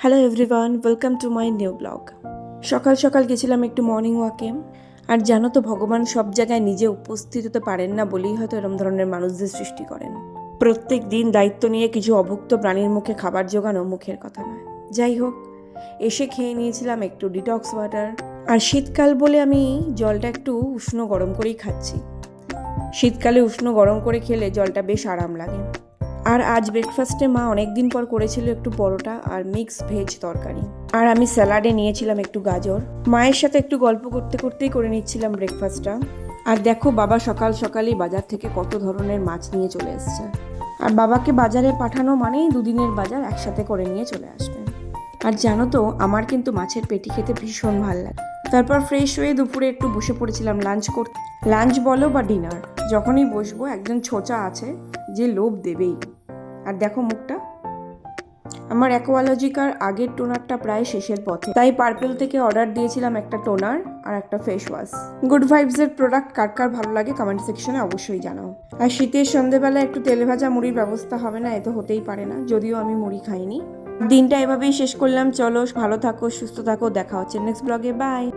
Hello everyone, welcome to my new blog. সকাল সকাল গেছিলাম একটু মর্নিং ওয়াকে। আর জানো তো, ভগবান সব জায়গায় নিজে উপস্থিত হতে পারেন না বলেই হয়তো এরম ধরনের মানুষদের সৃষ্টি করেন। প্রত্যেক দিন দায়িত্ব নিয়ে কিছু অভুক্ত প্রাণীর মুখে খাবার জোগানো মুখের কথা নয়। যাই হোক, এসে খেয়ে নিয়েছিলাম একটু ডিটক্স ওয়াটার। আর শীতকাল বলে আমি জলটা একটু উষ্ণ গরম করেই খাচ্ছি। শীতকালে উষ্ণ গরম করে খেলে জলটা বেশ আরাম লাগে। আর আজ ব্রেকফাস্টে মা অনেকদিন পর করেছিল একটু পরোটা আর মিক্স ভেজ তরকারি। আর আমি স্যালাডে নিয়েছিলাম একটু গাজর। মায়ের সাথে একটু গল্প করতে করতেই করে নিচ্ছিলাম ব্রেকফাস্টটা। আর দেখো, বাবা সকাল সকালই বাজার থেকে কত ধরনের মাছ নিয়ে চলে এসছে। আর বাবাকে বাজারে পাঠানো মানেই দুদিনের বাজার একসাথে করে নিয়ে চলে আসবে। আর জানো তো, আমার কিন্তু মাছের পেটি খেতে ভীষণ ভালো লাগে। তারপর ফ্রেশ হয়ে দুপুরে একটু বসে পড়েছিলাম লাঞ্চ করতে। লাঞ্চ বলো বা ডিনার, যখনই বসবো একজন ছোচা আছে যে লোভ দেবেই। আর দেখো মুখটা, আমার অ্যাকোয়ালজিকার আগের টোনারটা প্রায় শেষের পথে, তাই পার্পেল থেকে অর্ডার দিয়েছিলাম একটা টোনার আর একটা ফেস ওয়াশ। গুড ভাইবসের প্রোডাক্ট কার কার ভালো লাগে কমেন্ট সেকশনে অবশ্যই জানাও। আর শীতের সন্ধেবেলা একটু তেলে ভাজা মুড়ির ব্যবস্থা হবে না, এ তো হতেই পারে না, যদিও আমি মুড়ি খাইনি। দিনটা এভাবেই শেষ করলাম। চলো, ভালো থাকো, সুস্থ থাকো, দেখা হচ্ছে নেক্সট ব্লগে। বাই।